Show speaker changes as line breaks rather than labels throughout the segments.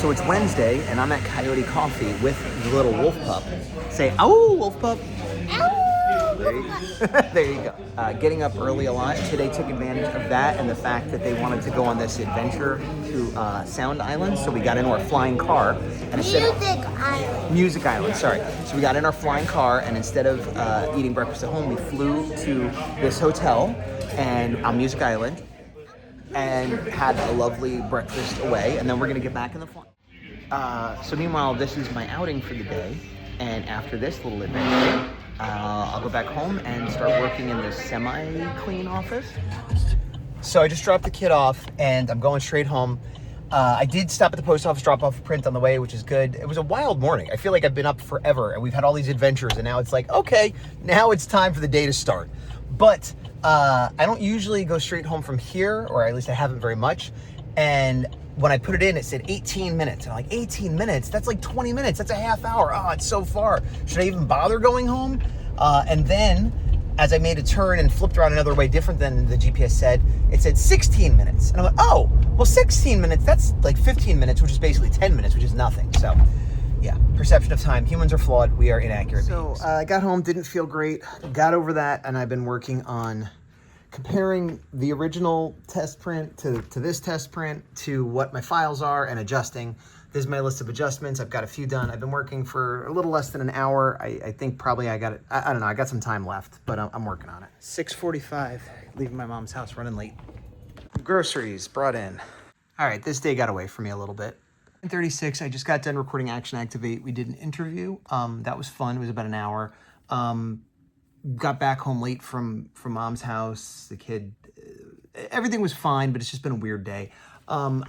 So it's Wednesday, and I'm at Coyote Coffee with the little wolf pup. Say, "Ow, wolf pup!" There you go. Getting up early a lot. Today took advantage of that and the fact that they wanted to go on this adventure to Sound Island. So we got into our flying car. And Music Island, sorry. So we got in our flying car, and instead of eating breakfast at home, we flew to this hotel and on Music Island and had a lovely breakfast away. And then we're going to get back in the flight. So meanwhile, this is my outing for the day. And after this little adventure, I'll go back home and start working in this semi-clean office. So I just dropped the kid off and I'm going straight home. I did stop at the post office, drop off a print on the way, which is good. It was a wild morning. I feel like I've been up forever and we've had all these adventures, and now it's like, okay, now it's time for the day to start. But I don't usually go straight home from here, or at least I haven't very much. And when I put it in, it said 18 minutes. And I'm like, 18 minutes? That's like 20 minutes. That's a half hour. Oh, it's so far. Should I even bother going home? And then as I made a turn and flipped around another way different than the GPS said, it said 16 minutes. And I'm like, oh, well, 16 minutes, that's like 15 minutes, which is basically 10 minutes, which is nothing. So yeah, perception of time. Humans are flawed. We are inaccurate beings. I got home, didn't feel great, got over that, and I've been working on comparing the original test print to this test print to what my files are and adjusting. This is my list of adjustments. I've got a few done. I've been working for a little less than an hour. I think probably I got it. I don't know. I got some time left, but I'm working on it. 6:45, leaving my mom's house, running late. Groceries brought in. All right, this day got away from me a little bit. 10:36, I just got done recording Action Activate. We did an interview. That was fun. It was about an hour. Got back home late from mom's house. The kid, everything was fine, but it's just been a weird day. I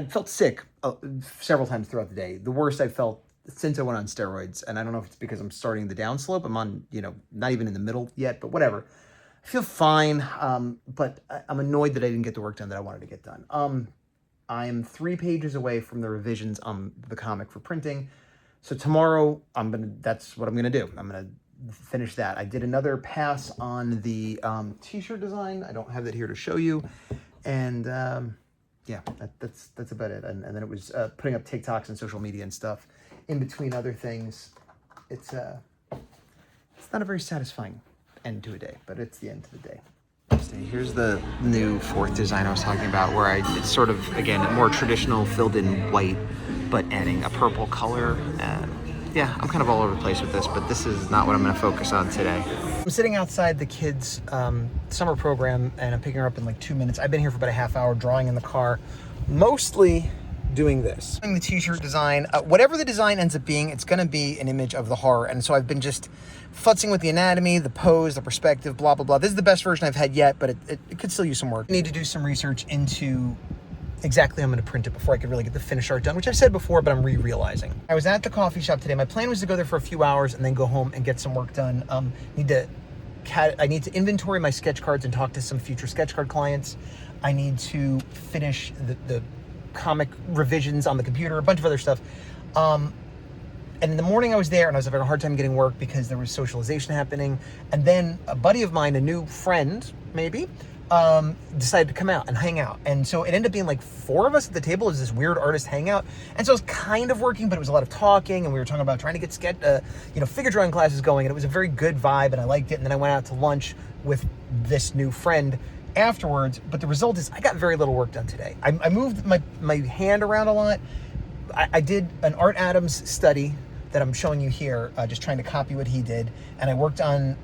felt sick several times throughout the day. The worst I felt since I went on steroids. And I don't know if it's because I'm starting the downslope. I'm on, not even in the middle yet, but whatever. I feel fine. But I'm annoyed that I didn't get the work done that I wanted to get done. I am 3 pages away from the revisions on the comic for printing. So tomorrow that's what I'm going to do. I'm going to finish that. I did another pass on the t-shirt design. I don't have that here to show you. And yeah, that's about it. And then it was putting up TikToks and social media and stuff in between other things. It's not a very satisfying end to a day, but it's the end to the day. Here's the new 4th design I was talking about, where it's sort of, again, more traditional, filled in white, but adding a purple color. Yeah, I'm kind of all over the place with this, but this is not what I'm going to focus on today. I'm sitting outside the kids' summer program, and I'm picking her up in like 2 minutes. I've been here for about a half hour, drawing in the car, mostly doing this. The t-shirt design, whatever the design ends up being, it's going to be an image of the horror. And so I've been just futzing with the anatomy, the pose, the perspective, blah, blah, blah. This is the best version I've had yet, but it could still use some work. I need to do some research into exactly how I'm going to print it before I could really get the finished art done, which I've said before, but I'm realizing. I was at the coffee shop today. My plan was to go there for a few hours and then go home and get some work done. I need to inventory my sketch cards and talk to some future sketch card clients. I need to finish the comic revisions on the computer, a bunch of other stuff. And in the morning I was there and I was having a hard time getting work because there was socialization happening. And then a buddy of mine, a new friend, maybe, decided to come out and hang out. And so it ended up being like 4 of us at the table. It was this weird artist hangout. And so it was kind of working, but it was a lot of talking, and we were talking about trying to get figure drawing classes going. And it was a very good vibe, and I liked it. And then I went out to lunch with this new friend afterwards. But the result is I got very little work done today. I moved my hand around a lot. I did an Art Adams study that I'm showing you here, just trying to copy what he did. And I worked on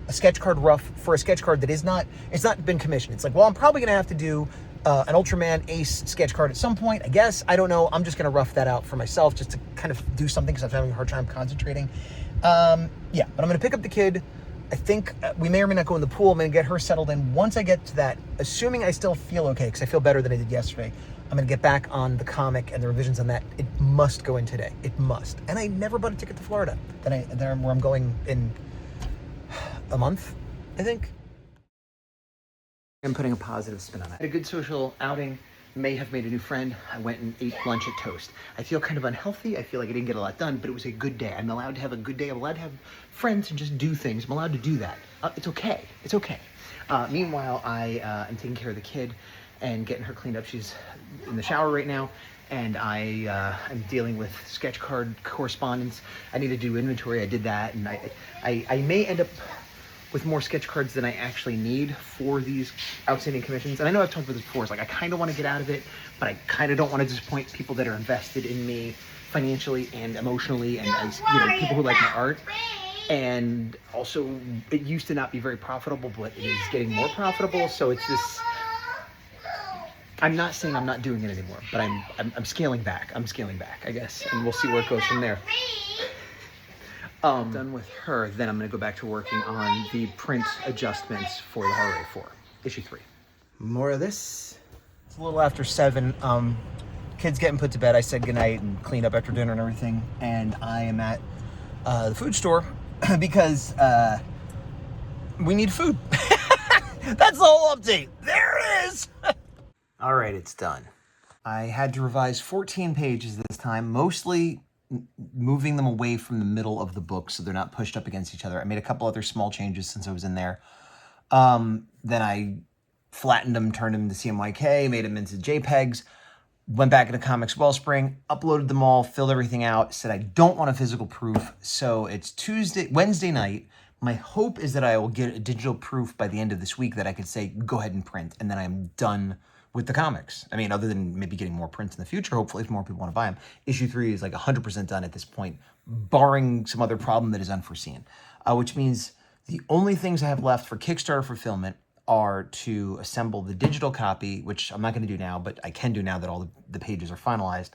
a sketch card rough for a sketch card that it's not been commissioned. It's like, well, I'm probably gonna have to do an Ultraman Ace sketch card at some point, I guess. I don't know. I'm just gonna rough that out for myself just to kind of do something because I'm having a hard time concentrating. Yeah, but I'm gonna pick up the kid. I think we may or may not go in the pool. I'm gonna get her settled in. Once I get to that, assuming I still feel okay, because I feel better than I did yesterday, I'm gonna get back on the comic and the revisions on that. It must go in today. It must. And I never bought a ticket to Florida. Where I'm going in a month, I think. I'm putting a positive spin on it. A good social outing. May have made a new friend. I went and ate lunch at Toast. I feel kind of unhealthy. I feel like I didn't get a lot done, but it was a good day. I'm allowed to have a good day. I'm allowed to have friends and just do things. I'm allowed to do that. It's okay. It's okay. Meanwhile, I am taking care of the kid and getting her cleaned up. She's in the shower right now. and I'm dealing with sketch card correspondence. I need to do inventory. I did that, and I may end up with more sketch cards than I actually need for these outstanding commissions. And I know I've talked about this before. It's like I kind of want to get out of it, but I kind of don't want to disappoint people that are invested in me financially and emotionally, and as people who like my art. And also, it used to not be very profitable, but it is getting more profitable. So it's this. I'm not saying I'm not doing it anymore, but I'm scaling back. I'm scaling back, I guess, and we'll see where it goes from there. Done with her, then I'm going to go back to working on the print adjustments for the Holiday 4, issue 3. More of this. It's a little after 7. Kids getting put to bed. I said goodnight and cleaned up after dinner and everything. And I am at the food store because we need food. That's the whole update. There it is. All right, it's done. I had to revise 14 pages this time, mostly moving them away from the middle of the book so they're not pushed up against each other. I made a couple other small changes since I was in there. Then I flattened them, turned them to CMYK, made them into JPEGs, went back into Comics Wellspring, uploaded them all, filled everything out, said I don't want a physical proof. So it's Wednesday night. My hope is that I will get a digital proof by the end of this week that I could say, go ahead and print, and then I'm done with the comics. I mean, other than maybe getting more prints in the future, hopefully if more people want to buy them. Issue 3 is like 100% done at this point, barring some other problem that is unforeseen, which means the only things I have left for Kickstarter fulfillment are to assemble the digital copy, which I'm not going to do now, but I can do now that all the pages are finalized,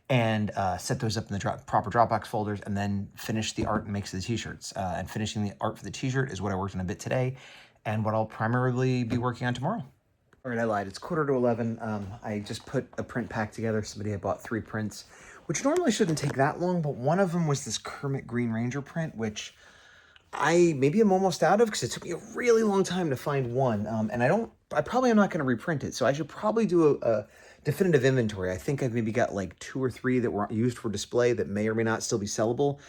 and set those up in the proper Dropbox folders, and then finish the art and makes the t-shirts. And finishing the art for the t-shirt is what I worked on a bit today, and what I'll primarily be working on tomorrow. All right, I lied. It's 10:45. I just put a print pack together. Somebody had bought 3 prints, which normally shouldn't take that long, but one of them was this Kermit Green Ranger print, which maybe I'm almost out of because it took me a really long time to find one. And I probably am not going to reprint it. So I should probably do a definitive inventory. I think I've maybe got like 2 or 3 that were used for display that may or may not still be sellable.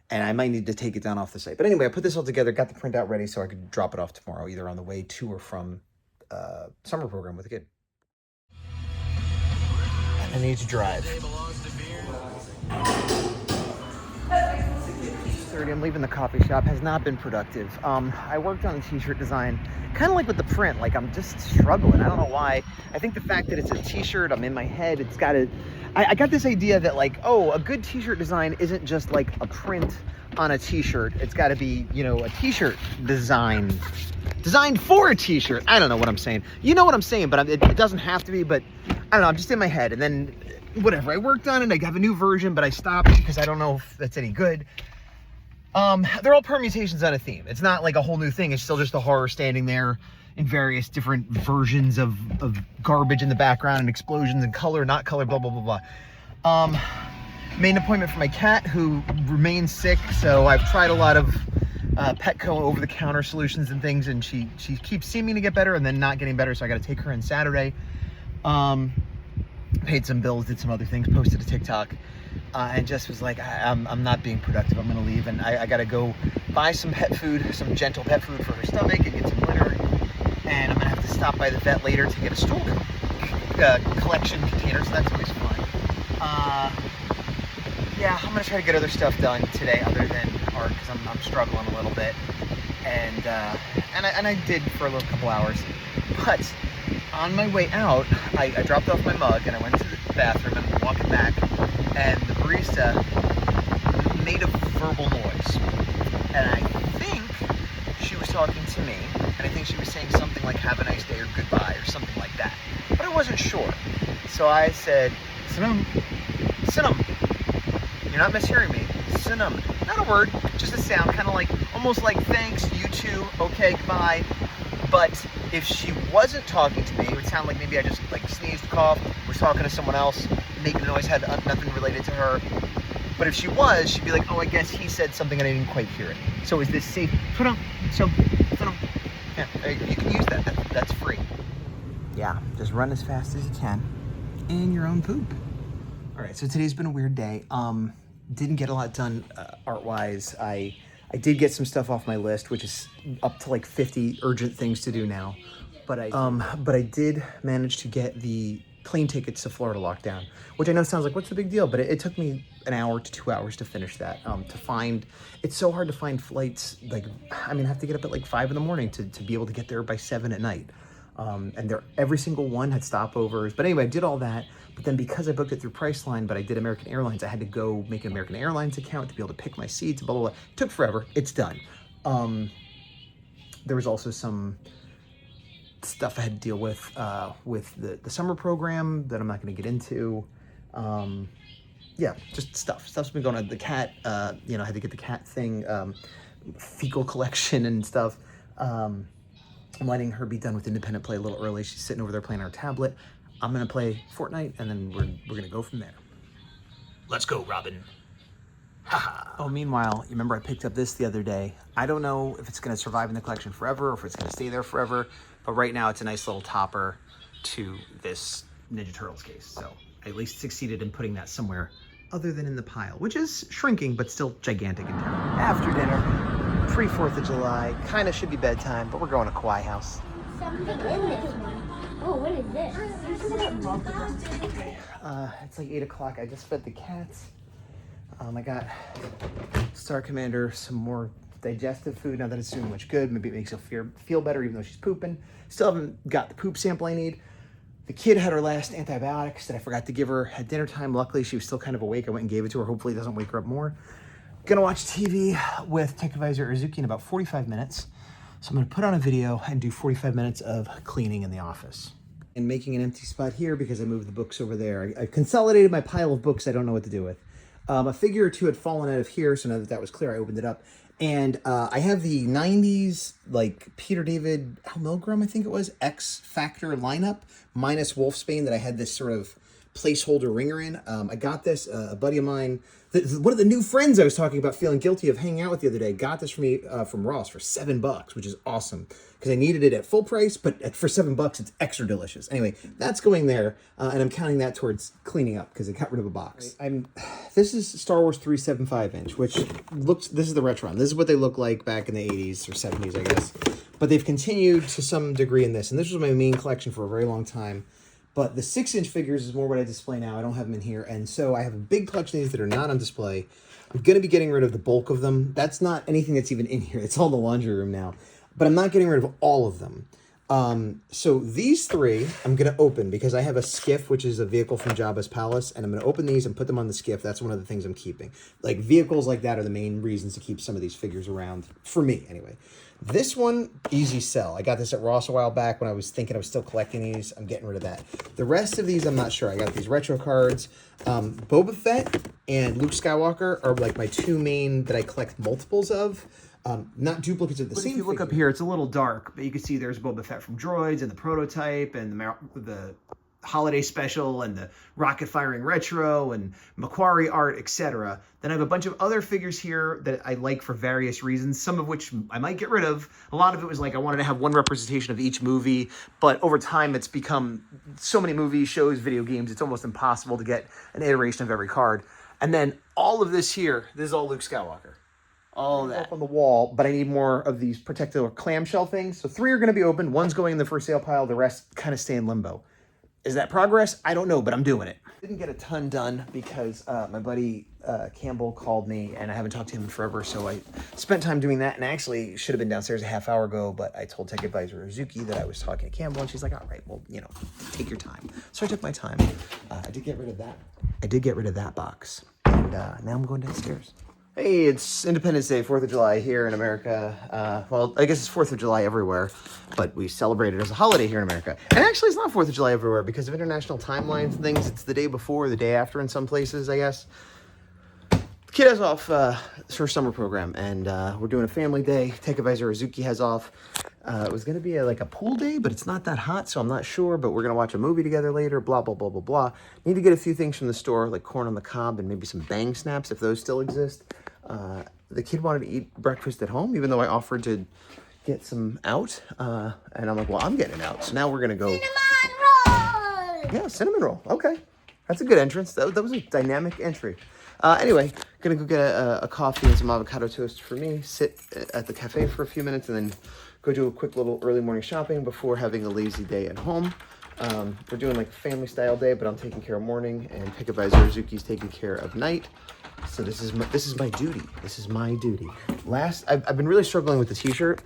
And I might need to take it down off the site. But anyway, I put this all together, got the printout ready so I could drop it off tomorrow, either on the way to or from summer program with a kid. I need to drive. 6:30, I'm leaving the coffee shop. Has not been productive. I worked on a t-shirt design, kind of like with the print, like I'm just struggling. I don't know why. I think the fact that it's a t-shirt, I'm in my head, it's got to, I got this idea that like, oh, a good t-shirt design isn't just like a print on a t-shirt. It's got to be, a t-shirt designed for a t-shirt. I don't know what I'm saying. You know what I'm saying, but it doesn't have to be, but I don't know. I'm just in my head. And then whatever, I worked on it. I have a new version, but I stopped because I don't know if that's any good. They're all permutations on a theme. It's not like a whole new thing. It's still just a horror standing there in various different versions of garbage in the background and explosions and color, not color, blah, blah, blah, blah. Made an appointment for my cat who remains sick. So I've tried a lot of Petco over-the-counter solutions and things, and she keeps seeming to get better and then not getting better. So I got to take her in Saturday. Paid some bills, did some other things, posted a TikTok. And just was like, I'm not being productive. I'm going to leave. And I got to go buy some pet food, some gentle pet food for her stomach and get some litter. And I'm going to have to stop by the vet later to get a stool collection container. So that's always fun. Yeah, I'm going to try to get other stuff done today other than art because I'm struggling a little bit. And I did for a little couple hours. But on my way out, I dropped off my mug and I went to the bathroom and I'm walking back. And the barista made a verbal noise. And I think she was talking to me. And I think she was saying something like, have a nice day or goodbye or something like that. But I wasn't sure. So I said, Sinum. Sinum. You're not mishearing me. Sinum. Not a word, just a sound. Kind of like, almost like thanks, you too, okay, goodbye. But if she wasn't talking to me, it would sound like maybe I just like sneezed, coughed, was talking to someone else, making a noise, had nothing related to her. But if she was, she'd be like, oh, I guess he said something and I didn't quite hear it. So is this safe? Yeah, you can use that. That's free. Yeah, just run as fast as you can in your own poop. All right, so today's been a weird day. Didn't get a lot done art-wise. I did get some stuff off my list, which is up to like 50 urgent things to do now. But I did manage to get the plane tickets to Florida lockdown, which I know sounds like, what's the big deal? But it took me an hour to 2 hours to finish that. To find, it's so hard to find flights. Like, I mean, I have to get up at like 5 in the morning to be able to get there by 7 at night. And every single one had stopovers. But anyway, I did all that. But then because I booked it through Priceline, but I did American Airlines, I had to go make an American Airlines account to be able to pick my seats, blah, blah, blah. It took forever. It's done. There was also some stuff I had to deal with the summer program that I'm not going to get into. Yeah, just stuff. Stuff's been going on. The cat, you know, I had to get the cat thing, fecal collection and stuff. I'm letting her be done with independent play a little early. She's sitting over there playing on her tablet. I'm going to play Fortnite, and then we're going to go from there. Let's go, Robin. Oh, meanwhile, you remember I picked up this the other day. I don't know if it's going to survive in the collection forever or if it's going to stay there forever, but right now it's a nice little topper to this Ninja Turtles case. So I at least succeeded in putting that somewhere other than in the pile, which is shrinking, but still gigantic in town. After dinner, pre-4th of July, kind of should be bedtime, but we're going to Kauai House.
Something in this one. Oh, what is this?
Okay, it's like 8 o'clock. I just fed the cats. I got Star Commander some more digestive food. Now that it's doing much good, maybe it makes her feel better even though she's pooping. Still haven't got the poop sample I need. The kid had her last antibiotics that I forgot to give her at dinner time. Luckily, she was still kind of awake. I went and gave it to her. Hopefully it doesn't wake her up more. Gonna watch TV with Tech Advisor Uzuki in about 45 minutes. So I'm gonna put on a video and do 45 minutes of cleaning in the office. And making an empty spot here because I moved the books over there. I consolidated my pile of books I don't know what to do with. A figure or two had fallen out of here, so now that that was clear, I opened it up. And I have the 90s, like, Peter David, Al Milgrom, I think it was, X Factor lineup, minus Wolfsbane, that I had this sort of placeholder ringer in. I got this, a buddy of mine, one of the new friends I was talking about feeling guilty of hanging out with the other day, got this for me from Ross for $7, which is awesome. Because I needed it at full price, but for $7, it's extra delicious. Anyway, that's going there, and I'm counting that towards cleaning up because I got rid of a box. This is Star Wars 375-inch, which looks, this is the Retron. This is what they look like back in the 80s or 70s, I guess. But they've continued to some degree in this, and this was my main collection for a very long time. But the 6-inch figures is more what I display now. I don't have them in here, and so I have a big collection of these that are not on display. I'm going to be getting rid of the bulk of them. That's not anything that's even in here. It's all in the laundry room now. But I'm not getting rid of all of them. So these three I'm going to open because I have a skiff, which is a vehicle from Jabba's palace, and I'm going to open these and put them on the skiff. That's one of the things I'm keeping. Like, vehicles like that are the main reasons to keep some of these figures around, for me anyway. This one, easy sell. I got this at Ross a while back when I was thinking I was still collecting these. I'm getting rid of that. The rest of these, I'm not sure. I got these retro cards. Boba Fett and Luke Skywalker are like my two main that I collect multiples of. Not duplicates of the same. If you look up here, it's a little dark, but you can see there's Boba Fett from Droids and the prototype and the holiday special and the rocket firing retro and Macquarie art, etc. Then I have a bunch of other figures here that I like for various reasons, some of which I might get rid of. A lot of it was like I wanted to have one representation of each movie, but over time it's become so many movies, shows, video games, it's almost impossible to get an iteration of every card. And then all of this here, this is all Luke Skywalker. All that up on the wall, but I need more of these protective clamshell things. So 3 are going to be open. 1's going in the for sale pile. The rest kind of stay in limbo. Is that progress? I don't know, but I'm doing it. Didn't get a ton done because my buddy Campbell called me, and I haven't talked to him in forever, so I spent time doing that, and I actually should have been downstairs a half hour ago, but I told Tech Advisor Uzuki that I was talking to Campbell, and she's like, all right, well, you know, take your time. So I took my time. I did get rid of that. I did get rid of that box, and now I'm going downstairs. Hey, it's Independence Day, 4th of July here in America. Well, I guess it's 4th of July everywhere, but we celebrate it as a holiday here in America. And actually, it's not 4th of July everywhere because of international timelines and things. It's the day before, the day after in some places, I guess. The kid has off her summer program, and we're doing a family day. Tech Advisor Uzuki has off. It was going to be like a pool day, but it's not that hot, so I'm not sure. But we're going to watch a movie together later, blah, blah, blah, blah, blah. Need to get a few things from the store, like corn on the cob and maybe some bang snaps, if those still exist. The kid wanted to eat breakfast at home, even though I offered to get some out. And I'm like, well, I'm getting out. So now we're going to go.
Cinnamon roll!
Yeah, cinnamon roll. Okay. That's a good entrance. That was a dynamic entry. Anyway, going to go get a coffee and some avocado toast for me, sit at the cafe for a few minutes, and then go do a quick little early morning shopping before having a lazy day at home. We're doing like a family style day, but I'm taking care of morning, and Pick Advisor Zuki's taking care of night. So this is my duty. This is my duty. I've been really struggling with the t-shirt,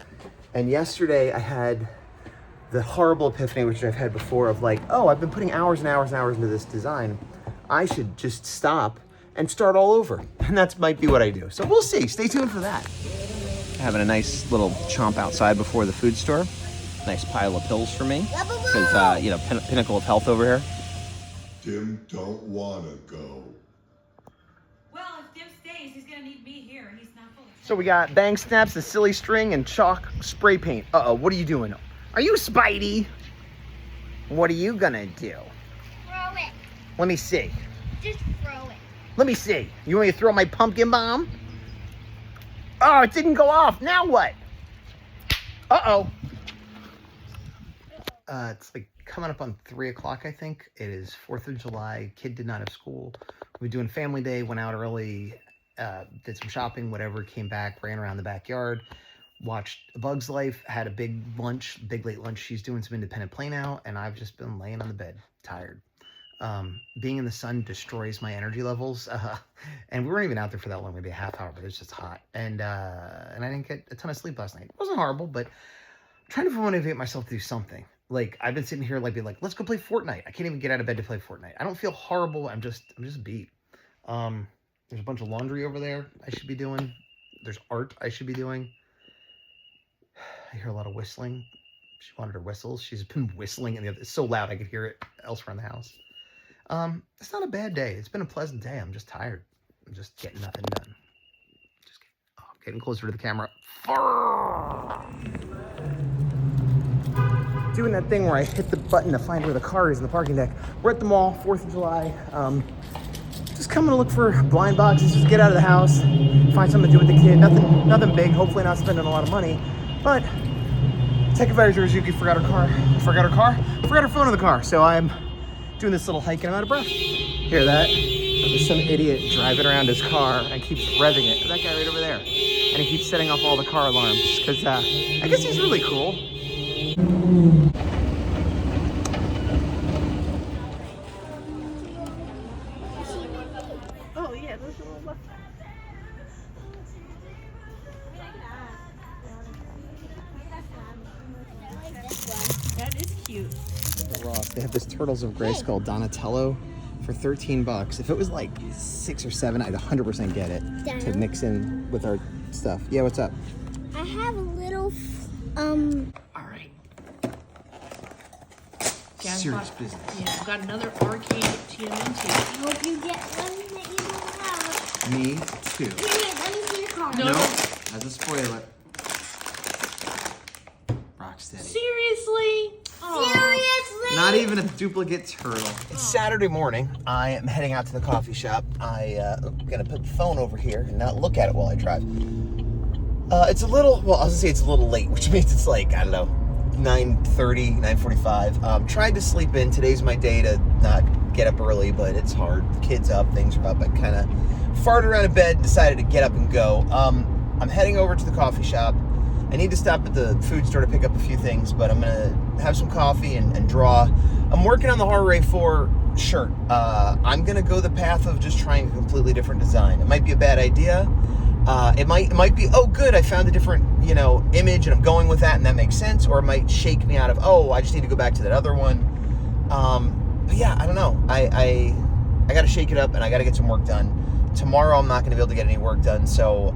and yesterday I had the horrible epiphany, which I've had before, of like, oh, I've been putting hours and hours and hours into this design. I should just stop and start all over. And that might be what I do. So we'll see. Stay tuned for that. Having a nice little chomp outside before the food store. Nice pile of pills for me. Because, pinnacle of health over here.
Tim don't want to go.
Well, if Tim stays, he's going to need me here. He's not full.
So we got bang snaps, a silly string, and chalk spray paint. Uh-oh, what are you doing? Are you Spidey? What are you gonna do?
Throw it.
Let me see.
Just throw it.
Let me see. You want me to throw my pumpkin bomb? Oh, it didn't go off. Now what? Uh-oh. It's like coming up on 3 o'clock, I think. It is 4th of July. Kid did not have school. We were doing family day, went out early, did some shopping, whatever, came back, ran around the backyard, watched A Bug's Life, had a big late lunch. She's doing some independent play now, and I've just been laying on the bed, tired. Being in the sun destroys my energy levels, and we weren't even out there for that long, maybe a half hour, but it was just hot, and I didn't get a ton of sleep last night. It wasn't horrible, but I'm trying to motivate myself to do something. Like, I've been sitting here like, let's go play Fortnite. I can't even get out of bed to play Fortnite. I don't feel horrible. I'm just beat. There's a bunch of laundry over there I should be doing. There's art I should be doing. I hear a lot of whistling. She wanted her whistles. She's been whistling in the other. It's so loud I could hear it elsewhere in the house. It's not a bad day. It's been a pleasant day. I'm just tired. I'm just getting nothing done. Getting closer to the camera. Doing that thing where I hit the button to find where the car is in the parking deck. We're at the mall, 4th of July. Just coming to look for blind boxes, just get out of the house, find something to do with the kid. Nothing big, hopefully not spending a lot of money. But Tech Advisor Zuki forgot her phone in the car. So I'm doing this little hike and I'm out of breath. Hear that? There's some idiot driving around his car and keeps revving it. That guy right over there. And he keeps setting off all the car alarms because I guess he's really cool.
Oh, yeah, those are little left. That is cute.
Ross, they have this Turtles of Grace called Donatello for $13. If it was like 6 or 7, I'd 100% get it to mix in with our stuff. Yeah, what's up?
I have a little,
All right.
Yeah,
Serious business.
Yeah, I've got another arcade TMNT.
I hope you get one that you don't have.
Me too.
Here, let me see your card.
No.
As a spoiler. Rocksteady.
Seriously? Oh.
Seriously?
Not even a duplicate turtle. It's Saturday morning. I am heading out to the coffee shop. I'm gonna put the phone over here and not look at it while I drive. It's a little, well, I was gonna say it's a little late, which means it's like, I don't know, 9:30, 9:45. Tried to sleep in. Today's my day to not get up early, but it's hard. The kids up, things are up. I kind of farted around in bed, decided to get up and go. I'm heading over to the coffee shop. I need to stop at the food store to pick up a few things, but I'm gonna have some coffee and draw. I'm working on the Harray 4 shirt. I'm gonna go the path of just trying a completely different design. It might be a bad idea. It might be, oh good, I found a different, image and I'm going with that and that makes sense, or it might shake me out of, oh, I just need to go back to that other one. But yeah, I don't know. I gotta shake it up and I gotta get some work done. Tomorrow I'm not gonna be able to get any work done, so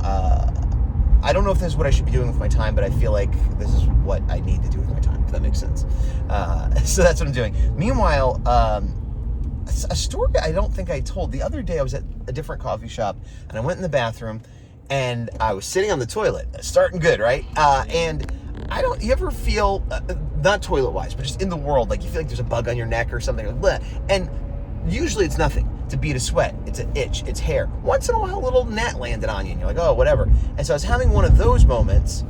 I don't know if this is what I should be doing with my time, but I feel like this is what I need to do with my time, if that makes sense. So that's what I'm doing. Meanwhile, a story I don't think I told. The other day I was at a different coffee shop and I went in the bathroom and I was sitting on the toilet, starting good, right? And you ever feel, not toilet-wise, but just in the world, like you feel like there's a bug on your neck or something, and usually it's nothing. It's a bead of sweat. It's an itch. It's hair. Once in a while, a little gnat landed on you, and you're like, oh, whatever. And so I was having one of those moments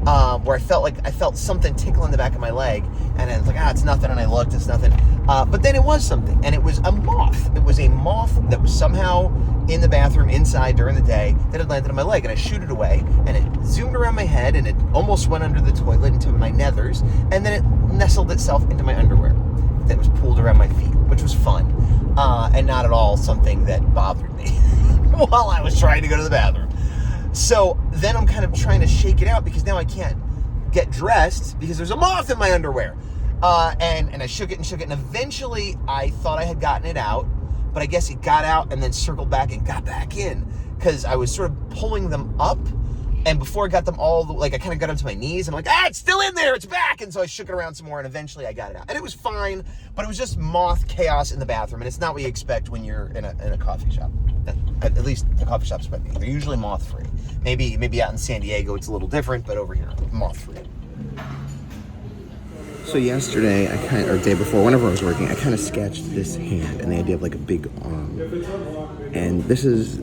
where I felt something tickle in the back of my leg, and I was like, it's nothing. And I looked, it's nothing. But then it was something, and it was a moth. It was a moth that was somehow in the bathroom inside during the day that had landed on my leg, and I shooed it away, and it zoomed around my head, and it almost went under the toilet into my nethers, and then it nestled itself into my underwear. that was pulled around my feet, which was fun, and not at all something that bothered me while I was trying to go to the bathroom. So then I'm kind of trying to shake it out because now I can't get dressed because there's a moth in my underwear. And I shook it, and eventually I thought I had gotten it out, but I guess it got out and then circled back and got back in because I was sort of pulling them up. And before I got them all, I kind of got onto my knees. I'm like, it's still in there, it's back. And so I shook it around some more, and eventually I got it out. And it was fine, but it was just moth chaos in the bathroom. And it's not what you expect when you're in a coffee shop. At least the coffee shops by me. They're usually moth-free. Maybe out in San Diego it's a little different, but over here, moth-free. So yesterday, or day before, whenever I was working, I kind of sketched this hand and the idea of a big arm. And this is...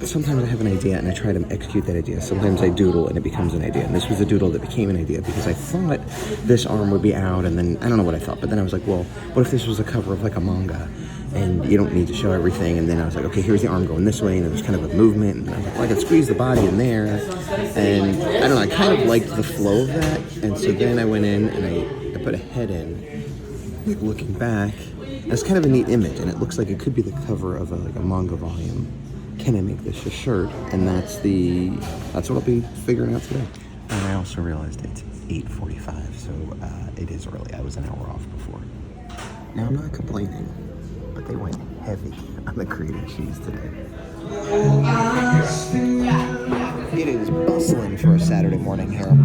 Sometimes I have an idea and I try to execute that idea. Sometimes I doodle and it becomes an idea. And this was a doodle that became an idea because I thought this arm would be out, and then I don't know what I thought, but then I was like, well, what if this was a cover of a manga and you don't need to show everything? And then I was like, okay, here's the arm going this way, and there's kind of a movement, and I was like, well, I could squeeze the body in there. And I don't know, I kind of liked the flow of that. And so then I went in and I put a head in, looking back. And it's kind of a neat image, and it looks like it could be the cover of a manga volume. Can I make this a shirt? And that's what I'll be figuring out today. And I also realized it's 8:45, so it is early. I was an hour off before. Now I'm not complaining, but they went heavy on the cream cheese today. It is bustling for a Saturday morning here.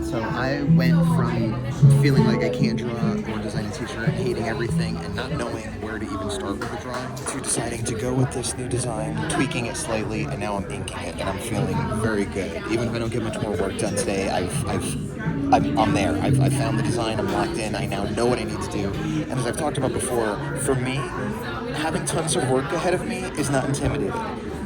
So I went from feeling like I can't draw or design a t-shirt, hating everything, and not knowing where to even start with the drawing, to deciding to go with this new design, tweaking it slightly, and now I'm inking it, and I'm feeling very good. Even if I don't get much more work done today, I'm there. I've found the design, I'm locked in, I now know what I need to do. And as I've talked about before, for me, having tons of work ahead of me is not intimidating.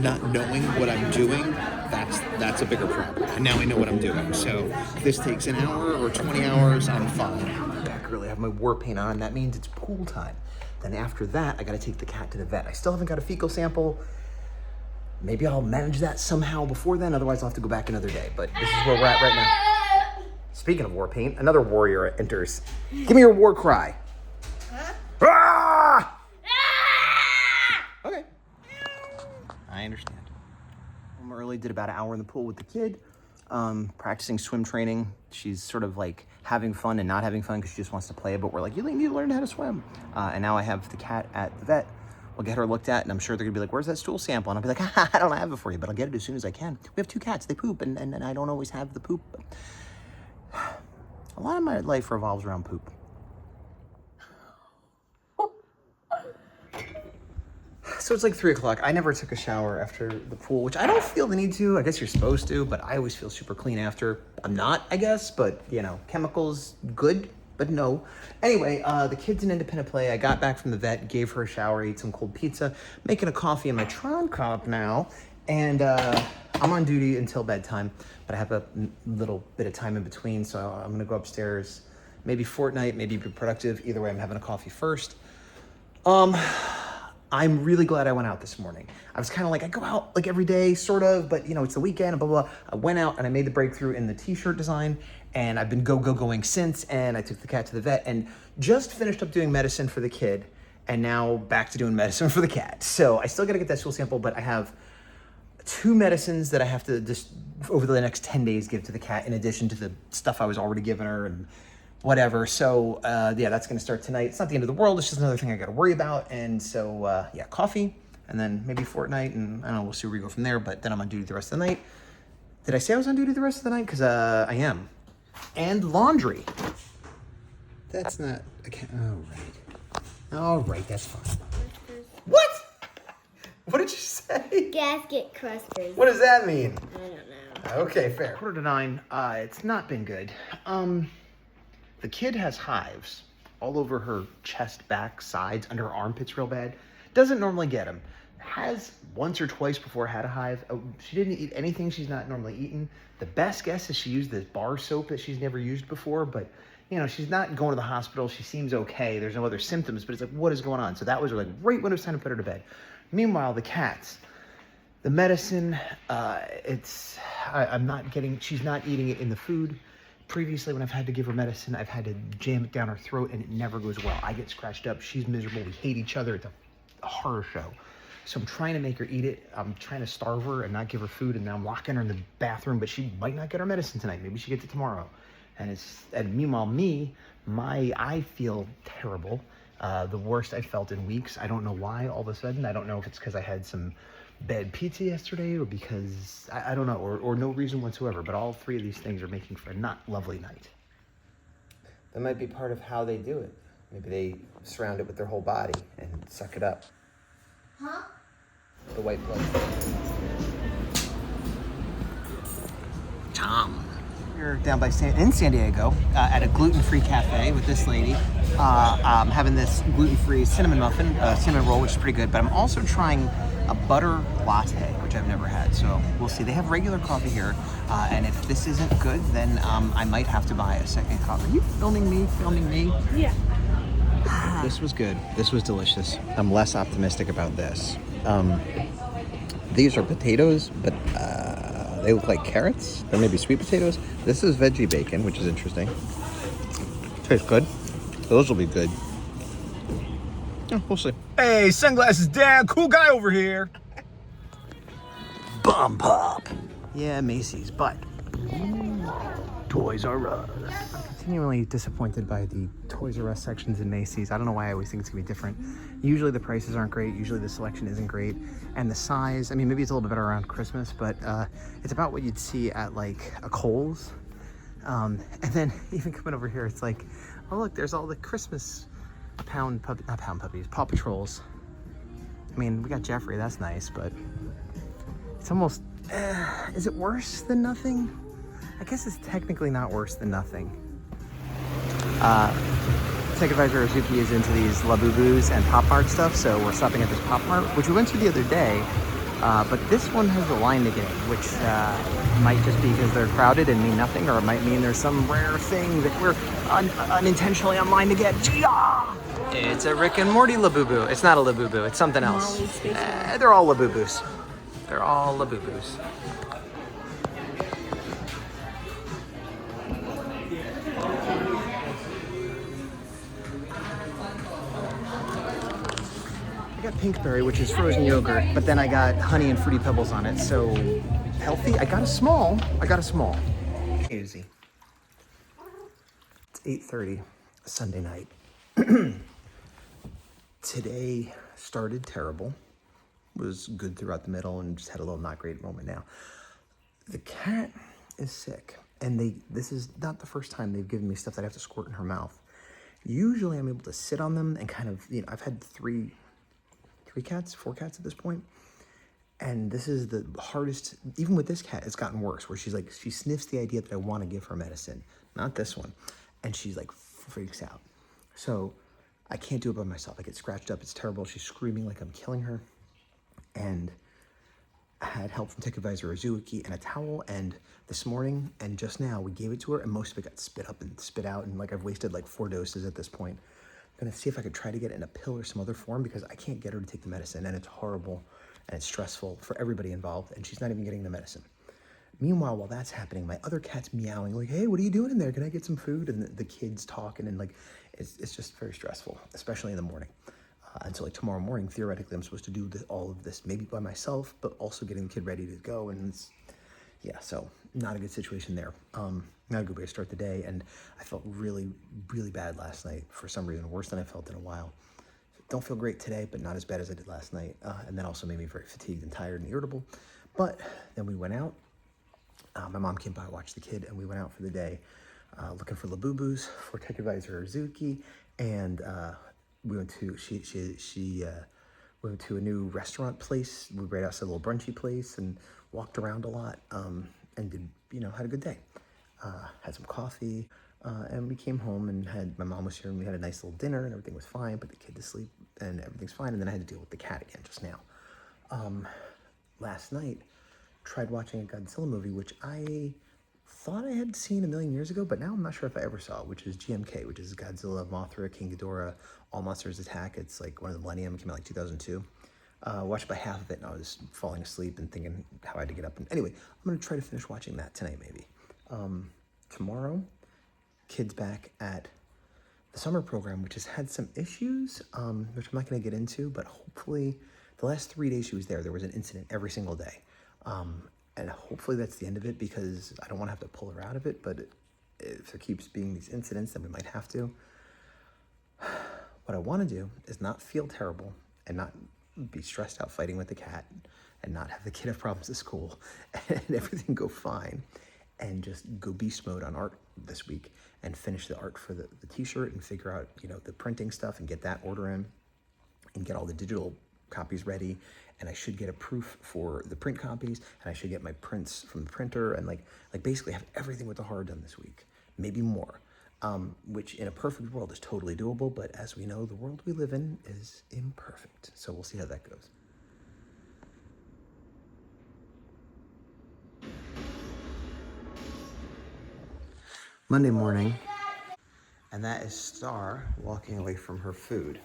Not knowing what I'm doing, that's a bigger problem. And now I know what I'm doing. So if this takes an hour or 20 hours, I'm fine. Back early, I have my war paint on. That means it's pool time. Then after that, I gotta take the cat to the vet. I still haven't got a fecal sample. Maybe I'll manage that somehow before then. Otherwise, I'll have to go back another day. But this is where we're at right now. Speaking of war paint, another warrior enters. Give me your war cry. Huh? Ah! Okay. I understand. I'm early, did about an hour in the pool with the kid, practicing swim training. She's sort of having fun and not having fun because she just wants to play, but we're like, you need to learn how to swim. And now I have the cat at the vet. We'll get her looked at, and I'm sure they're gonna be like, where's that stool sample? And I'll be like, I don't have it for you, but I'll get it as soon as I can. We have 2 cats, they poop, and I don't always have the poop. A lot of my life revolves around poop. So it's 3 o'clock. I never took a shower after the pool, which I don't feel the need to. I guess you're supposed to, but I always feel super clean after. I'm not, I guess, but chemicals, good, but no. Anyway, the kid's in independent play. I got back from the vet, gave her a shower, ate some cold pizza, making a coffee in my Tron cup now, and I'm on duty until bedtime, but I have a little bit of time in between, so I'm gonna go upstairs, maybe Fortnite, maybe be productive. Either way, I'm having a coffee first. I'm really glad I went out this morning. I was kind of I go out every day, sort of, but it's the weekend and blah, blah, blah. I went out and I made the breakthrough in the t-shirt design, and I've been going since, and I took the cat to the vet and just finished up doing medicine for the kid, and now back to doing medicine for the cat. So I still got to get that stool sample, but I have 2 medicines that I have to just over the next 10 days give to the cat in addition to the stuff I was already giving her and whatever. So yeah, that's gonna start tonight. It's not the end of the world, it's just another thing I gotta worry about. And so yeah, coffee, and then maybe Fortnite, and I don't know, we'll see where we go from there, but then I'm on duty the rest of the night. Did I say I was on duty the rest of the night? Because I am. And laundry. That's not, all right, that's fine. What? What did you say?
Gasket crusters.
What does that mean?
I don't know.
Okay, fair. 8:45, it's not been good. The kid has hives all over her chest, back, sides, under her armpits real bad. Doesn't normally get them. Has once or twice before had a hive. She didn't eat anything she's not normally eaten. The best guess is she used this bar soap that she's never used before, but she's not going to the hospital. She seems okay. There's no other symptoms, but it's what is going on? So that was right when it was time to put her to bed. Meanwhile, the cats, the medicine, she's not eating it in the food. previously when I've had to give her medicine, I've had to jam it down her throat and it never goes well. I get scratched up, she's miserable, we hate each other, it's a horror show. So I'm trying to make her eat it. I'm trying to starve her and not give her food, and now I'm locking her in the bathroom, but she might not get her medicine tonight. Maybe she gets it tomorrow. And meanwhile, I feel terrible. The worst I felt in weeks. I don't know why all of a sudden. I don't know if it's because I had some bad pizza yesterday or because, I don't know, or no reason whatsoever, but all three of these things are making for a not lovely night. That might be part of how they do it. Maybe they surround it with their whole body and suck it up.
Huh?
The white blood. Tom. We're down by in San Diego at a gluten-free cafe with this lady. I'm having this gluten-free cinnamon muffin, cinnamon roll, which is pretty good. But I'm also trying a butter latte, which I've never had. So we'll see. They have regular coffee here, and if this isn't good, then I might have to buy a second coffee. Are you filming me? Filming me?
Yeah.
This was good. This was delicious. I'm less optimistic about this. These are potatoes, but they look like carrots. Or maybe sweet potatoes. This is veggie bacon, which is interesting. Tastes good. Those will be good. Yeah, we'll see. Hey, sunglasses down. Cool guy over here. Bum pop. Yeah, Macy's, but Toys R Us. I'm continually disappointed by the Toys R Us sections in Macy's. I don't know why I always think it's gonna be different. Usually the prices aren't great, usually the selection isn't great, and the size, I mean, maybe it's a little bit better around Christmas, but it's about what you'd see at like a Kohl's. And then even coming over here, it's like, oh look, there's all the Christmas Paw Patrols. I mean, we got Jeffrey, that's nice, but it's almost, is it worse than nothing? I guess it's technically not worse than nothing. Tech Advisor Azuki is into these Labubus and Pop Mart stuff, so we're stopping at this Pop Mart, which we went to the other day, but this one has a line to get in, which might just be because they're crowded and mean nothing, or it might mean there's some rare thing that we're unintentionally online to get. It's a Rick and Morty Labubu. It's not a Labubu, it's something else. They're all Labubus. They're all Labubus. I got Pinkberry, which is frozen yogurt, but then I got honey and Fruity Pebbles on it, so healthy. I got a small. Easy. It's 8:30, Sunday night. Today started terrible. Was good throughout the middle and just had a little not great moment now. The cat is sick, and this is not the first time they've given me stuff that I have to squirt in her mouth. Usually I'm able to sit on them and kind of, I've had four cats at this point. And this is the hardest, even with this cat, it's gotten worse, where she sniffs the idea that I want to give her medicine, not this one. And she's like, freaks out. So I can't do it by myself. I get scratched up, it's terrible. She's screaming like I'm killing her. And I had help from Tech Advisor Azuki and a towel, and this morning and just now we gave it to her, and most of it got spit up and spit out, and I've wasted 4 doses at this point. I'm gonna see if I could try to get it in a pill or some other form, because I can't get her to take the medicine, and it's horrible and it's stressful for everybody involved, and she's not even getting the medicine. Meanwhile, while that's happening, my other cat's meowing like, hey, what are you doing in there? Can I get some food? And the kids talking, and it's just very stressful, especially in the morning. And so tomorrow morning, theoretically, I'm supposed to do all of this, maybe by myself, but also getting the kid ready to go. And so not a good situation there. Not a good way to start the day. And I felt really, really bad last night for some reason, worse than I felt in a while. Don't feel great today, but not as bad as I did last night. And that also made me very fatigued and tired and irritable. But then we went out. My mom came by, watched the kid, and we went out for the day looking for Labubus for Tech Advisor Azuki, and we went to we went to a new restaurant place. We were right outside a little brunchy place and walked around a lot, and did had a good day. Had some coffee, and we came home and my mom was here, and we had a nice little dinner, and everything was fine. Put the kid to sleep, and everything's fine. And then I had to deal with the cat again just now. Last night, tried watching a Godzilla movie, which I thought I had seen a million years ago, but now I'm not sure if I ever saw it, which is GMK, which is Godzilla, Mothra, King Ghidorah, All Monsters Attack. It's one of the Millennium. It came out 2002. Watched about half of it, and I was falling asleep and thinking how I had to get up. And anyway, I'm going to try to finish watching that tonight, maybe. Tomorrow, kids back at the summer program, which has had some issues, which I'm not going to get into, but hopefully the last 3 days she was there was an incident every single day. And hopefully that's the end of it, because I don't want to have to pull her out of it, but if there keeps being these incidents, then we might have to. What I want to do is not feel terrible and not be stressed out fighting with the cat and not have the kid have problems at school and everything go fine, and just go beast mode on art this week and finish the art for the t-shirt and figure out, the printing stuff and get that order in and get all the digital copies ready. And I should get a proof for the print copies, and I should get my prints from the printer, and like basically have everything with the horror done this week, maybe more. Which in a perfect world is totally doable, but as we know, the world we live in is imperfect. So we'll see how that goes. Monday morning, and that is Star walking away from her food.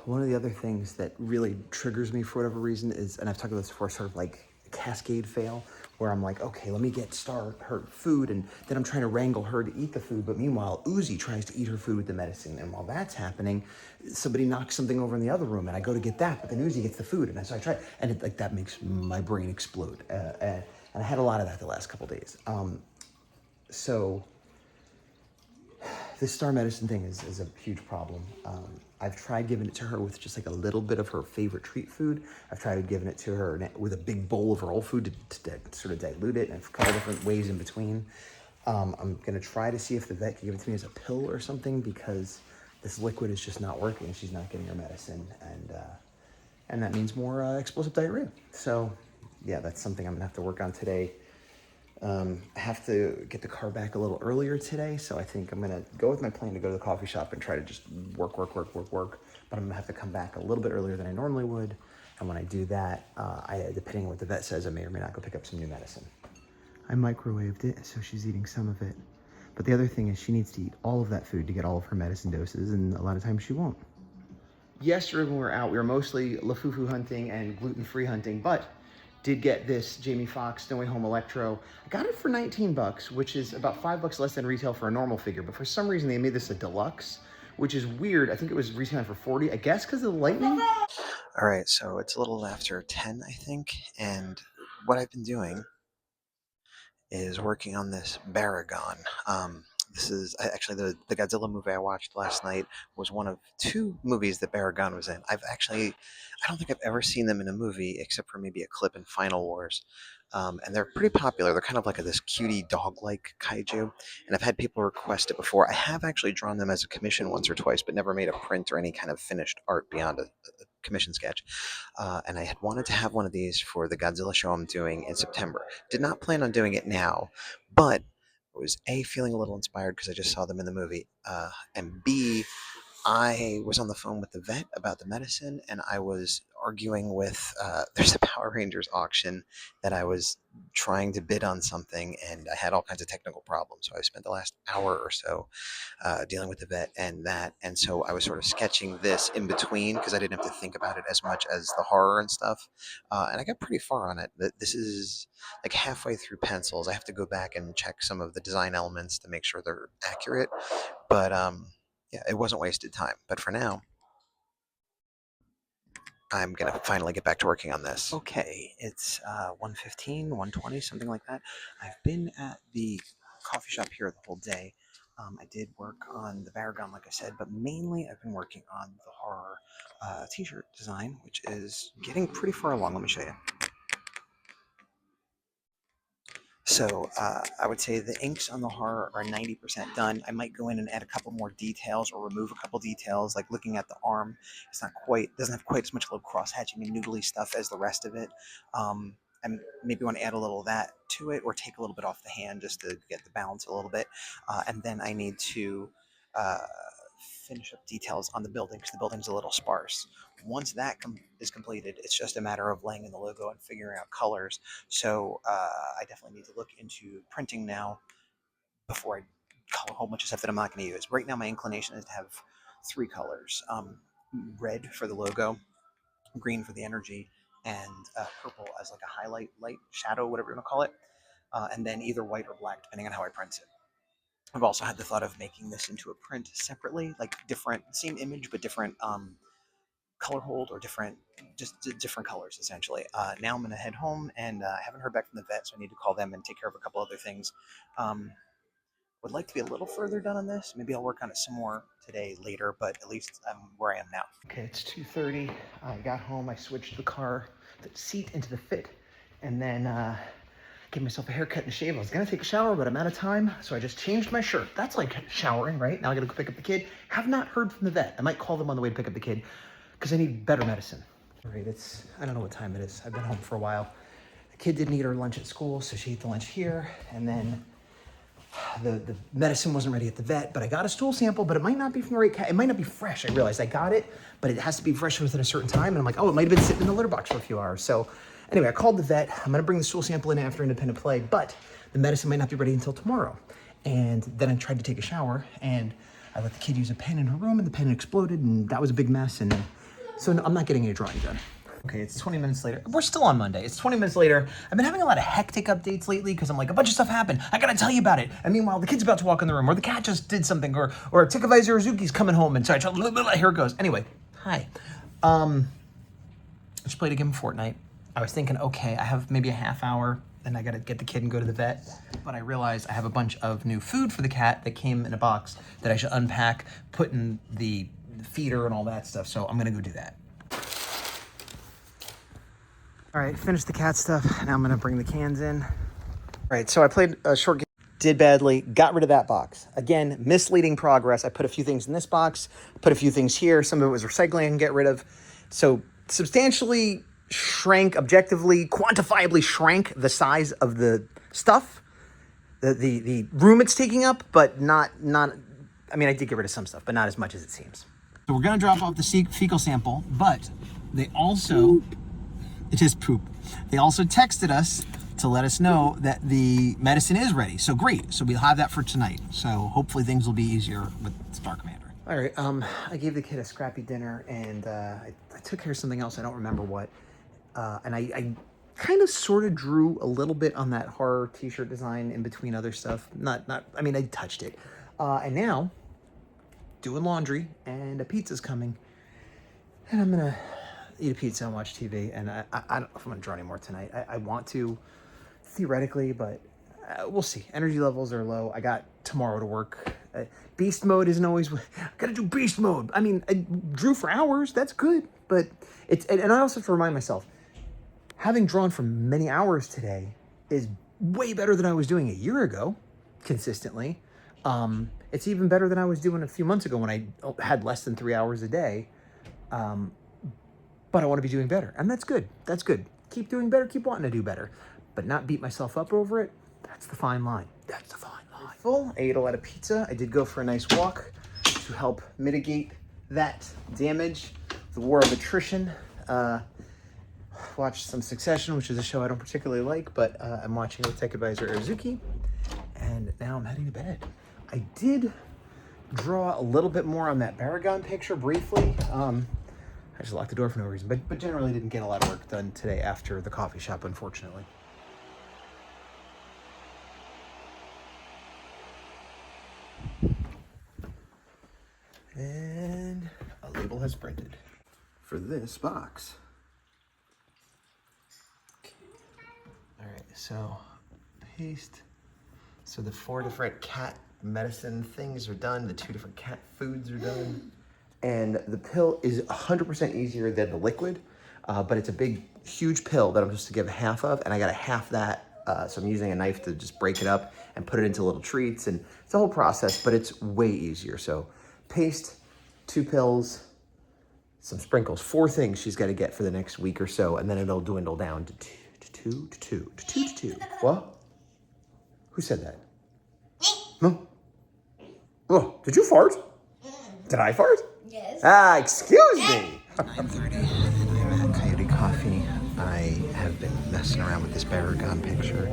One of the other things that really triggers me for whatever reason is, and I've talked about this before, sort of like a cascade fail, where I'm like, okay, let me get Star her food, and then I'm trying to wrangle her to eat the food, but meanwhile, Uzi tries to eat her food with the medicine, and while that's happening, somebody knocks something over in the other room, and I go to get that, but then Uzi gets the food, and so I try, and that makes my brain explode, and I had a lot of that the last couple days. So this Star medicine thing is a huge problem. I've tried giving it to her with just like a little bit of her favorite treat food. I've tried giving it to her with a big bowl of her old food to sort of dilute it, and a couple different ways in between. I'm gonna try to see if the vet can give it to me as a pill or something, because this liquid is just not working. She's not getting her medicine, and that means more explosive diarrhea. So yeah, that's something I'm gonna have to work on today. I have to get the car back a little earlier today, so I think I'm gonna go with my plan to go to the coffee shop and try to just work. But I'm gonna have to come back a little bit earlier than I normally would, and when I do that, depending on what the vet says, I may or may not go pick up some new medicine. I microwaved it, so she's eating some of it. But the other thing is, she needs to eat all of that food to get all of her medicine doses, and a lot of times she won't. Yesterday when we were out, we were mostly lafufu hunting and gluten-free hunting, but did get this Jamie Foxx No Way Home Electro. I got it for 19 bucks, which is about $5 less than retail for a normal figure, but for some reason they made this a deluxe, which is weird. I think it was retailing for 40, I guess because of the lightning. All right, so it's a little after 10, I think, and what I've been doing is working on this Baragon. This is actually the Godzilla movie I watched last night was one of two movies that Baragon was in. I don't think I've ever seen them in a movie except for maybe a clip in Final Wars. And they're pretty popular. They're kind of like this cutie dog-like kaiju. And I've had people request it before. I have actually drawn them as a commission once or twice, but never made a print or any kind of finished art beyond a commission sketch. And I had wanted to have one of these for the Godzilla show I'm doing in September. Did not plan on doing it now, but I was A, feeling a little inspired because I just saw them in the movie, and B, I was on the phone with the vet about the medicine, and I was arguing with, there's a Power Rangers auction that I was trying to bid on something, and I had all kinds of technical problems. So I spent the last hour or so dealing with the vet and that. And so I was sort of sketching this in between because I didn't have to think about it as much as the horror and stuff. And I got pretty far on it. This is like halfway through pencils. I have to go back and check some of the design elements to make sure they're accurate. But yeah, it wasn't wasted time. But for now, I'm going to finally get back to working on this. Okay, it's 1:15, 1:20, something like that. I've been at the coffee shop here the whole day. I did work on the Baragon, like I said, but mainly I've been working on the horror t-shirt design, which is getting pretty far along. Let me show you. So I would say the inks on the horror are 90% done. I might go in and add a couple more details or remove a couple details, like looking at the arm. It's not quite, doesn't have quite as much little cross-hatching and noodly stuff as the rest of it. I maybe want to add a little of that to it, or take a little bit off the hand just to get the balance a little bit. And then I need to uh, finish up details on the building because the building's a little sparse. Once that is completed, it's just a matter of laying in the logo and figuring out colors. So I definitely need to look into printing now before I color a whole bunch of stuff that I'm not going to use. Right now, my inclination is to have three colors: red for the logo, green for the energy, and purple as like a highlight, light, shadow, whatever you want to call it, and then either white or black, depending on how I print it. I've also had the thought of making this into a print separately, like different, same image, but different color hold or different colors, essentially. Now I'm going to head home, and I haven't heard back from the vet, so I need to call them and take care of a couple other things. Would like to be a little further done on this. Maybe I'll work on it some more today later, but at least I'm where I am now. Okay, it's 2:30. I got home. I switched the seat into the fit, and then gave myself a haircut and a shave. I was going to take a shower, but I'm out of time, so I just changed my shirt. That's like showering, right? Now I got to go pick up the kid. Have not heard from the vet. I might call them on the way to pick up the kid because I need better medicine. All right, I don't know what time it is. I've been home for a while. The kid didn't eat her lunch at school, so she ate the lunch here, and then the medicine wasn't ready at the vet, but I got a stool sample, but it might not be from the right cat. It might not be fresh. I realized I got it, but it has to be fresh within a certain time. And I'm like, oh, it might have been sitting in the litter box for a few hours. So anyway, I called the vet. I'm going to bring the stool sample in after independent play, but the medicine might not be ready until tomorrow. And then I tried to take a shower, and I let the kid use a pen in her room, and the pen exploded, and that was a big mess. And so I'm not getting any drawing done. Okay, it's 20 minutes later. We're still on Monday. It's 20 minutes later. I've been having a lot of hectic updates lately because I'm like, a bunch of stuff happened. I gotta tell you about it. And meanwhile, the kid's about to walk in the room, or the cat just did something, or Tikavai Zuzuki's coming home, and so I try, here it goes. Anyway, hi. I just played a game of Fortnite. I was thinking, okay, I have maybe a half hour, and I gotta get the kid and go to the vet. But I realized I have a bunch of new food for the cat that came in a box that I should unpack, put in the feeder and all that stuff. So I'm gonna go do that. All right, finished the cat stuff. Now I'm gonna bring the cans in. All right, so I played a short game, did badly, got rid of that box. Again, misleading progress. I put a few things in this box, put a few things here. Some of it was recycling I can get rid of. So substantially shrank, objectively, quantifiably shrank the size of the stuff, the room it's taking up, but not, I mean, I did get rid of some stuff, but not as much as it seems. So we're gonna drop off the fecal sample, but they also, it is poop. They also texted us to let us know that the medicine is ready. So great. So we'll have that for tonight. So hopefully things will be easier with Star Commander. All right. I gave the kid a scrappy dinner, and I took care of something else. I don't remember what. And I kind of sort of drew a little bit on that horror t-shirt design in between other stuff. I mean, I touched it. And now doing laundry, and a pizza's coming, and I'm gonna eat a pizza and watch TV, and I don't know if I'm gonna draw anymore tonight. I want to, theoretically, but we'll see. Energy levels are low. I got tomorrow to work. Beast mode isn't always, I gotta do beast mode. I mean, I drew for hours, that's good, but and I also have to remind myself, having drawn for many hours today is way better than I was doing a year ago, consistently. It's even better than I was doing a few months ago when I had less than 3 hours a day. But I want to be doing better, and that's good. That's good. Keep doing better, keep wanting to do better, but not beat myself up over it. That's the fine line. That's the fine line. Full, I ate a lot of pizza. I did go for a nice walk to help mitigate that damage, the war of attrition. Watched some Succession, which is a show I don't particularly like, but I'm watching with Tech Advisor Azuki, and now I'm heading to bed. I did draw a little bit more on that Baragon picture briefly. I just locked the door for no reason, but generally didn't get a lot of work done today after the coffee shop, unfortunately. And a label has printed for this box. Okay. All right, so paste. So the 4 different cat medicine things are done. The 2 different cat foods are done. And the pill is 100% easier than the liquid, but it's a big, huge pill that I'm supposed to give half of, and I got a half that, so I'm using a knife to just break it up and put it into little treats, and it's a whole process, but it's way easier. So paste, 2 pills, some sprinkles, 4 things she's got to get for the next week or so, and then it'll dwindle down to two. What? Who said that? No. Oh, did you fart? Did I fart? Yes. Excuse me. 9:30, and I'm at Coyote Coffee. I have been messing around with this Baragon picture.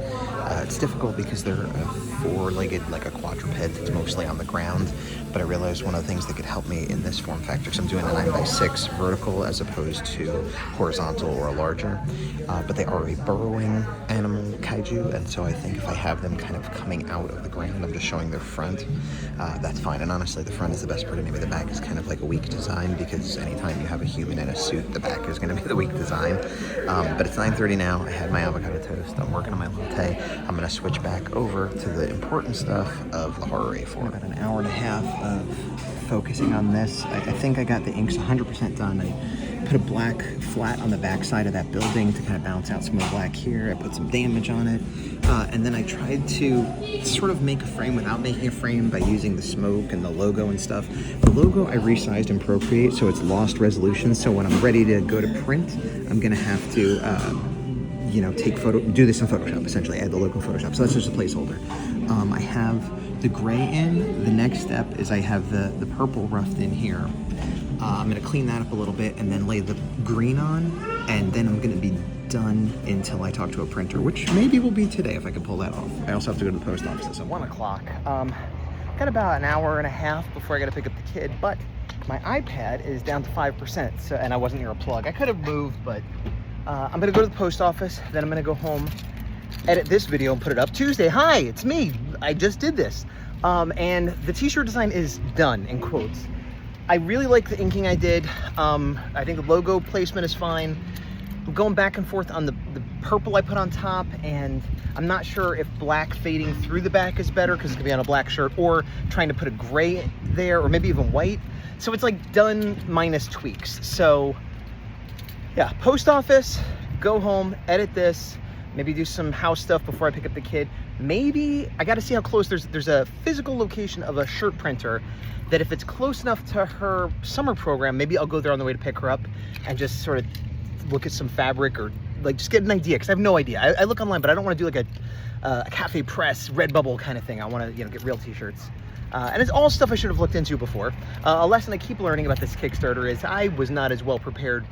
It's difficult because they're a four-legged, like a quadruped that's mostly on the ground, but I realized one of the things that could help me in this form factor, because I'm doing a 9x6 vertical as opposed to horizontal or a larger, but they are a burrowing animal kaiju, and so I think if I have them kind of coming out of the ground, I'm just showing their front, that's fine. And honestly, the front is the best part anyway. The back is kind of like a weak design, because anytime you have a human in a suit, the back is going to be the weak design. But it's 9:30 now. I had my avocado toast. I'm working on my latte. I'm going to switch back over to the important stuff of the horror A4. About an hour and a half of focusing on this. I think I got the inks 100% done. I put a black flat on the back side of that building to kind of bounce out some of the black here. I put some damage on it. And then I tried to sort of make a frame without making a frame by using the smoke and the logo and stuff. The logo I resized in Procreate, so it's lost resolution. So when I'm ready to go to print, I'm gonna have to, do this in Photoshop, essentially, add the logo in Photoshop. So that's just a placeholder. I have the gray in. The next step is I have the purple roughed in here. I'm gonna clean that up a little bit and then lay the green on, and then I'm gonna be done until I talk to a printer, which maybe will be today if I can pull that off. I also have to go to the post office at 1 o'clock. Got about an hour and a half before I gotta pick up the kid, but my iPad is down to 5%, so, and I wasn't near a plug. I could have moved, but I'm gonna go to the post office, then I'm gonna go home, edit this video and put it up. Tuesday, hi, it's me. I just did this. And the t-shirt design is done, in quotes. I really like the inking I did. I think the logo placement is fine. I'm going back and forth on the purple I put on top, and I'm not sure if black fading through the back is better because it's gonna be on a black shirt, or trying to put a gray there, or maybe even white. So it's like done minus tweaks. So yeah, post office, go home, edit this, maybe do some house stuff before I pick up the kid. Maybe, I gotta see how close, there's a physical location of a shirt printer that if it's close enough to her summer program, maybe I'll go there on the way to pick her up and just sort of look at some fabric, or like just get an idea, because I have no idea. I look online, but I don't want to do like a Cafe Press, Redbubble kind of thing. I want to, get real t-shirts. And it's all stuff I should have looked into before. A lesson I keep learning about this Kickstarter is I was not as well prepared.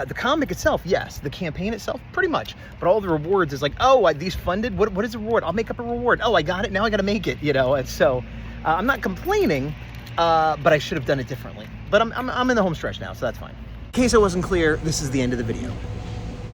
The comic itself, yes. The campaign itself, pretty much. But all the rewards is like, oh, these funded? What is the reward? I'll make up a reward. Oh, I got it. Now I got to make it, And so I'm not complaining, but I should have done it differently. But I'm in the home stretch now, so that's fine. In case I wasn't clear, this is the end of the video.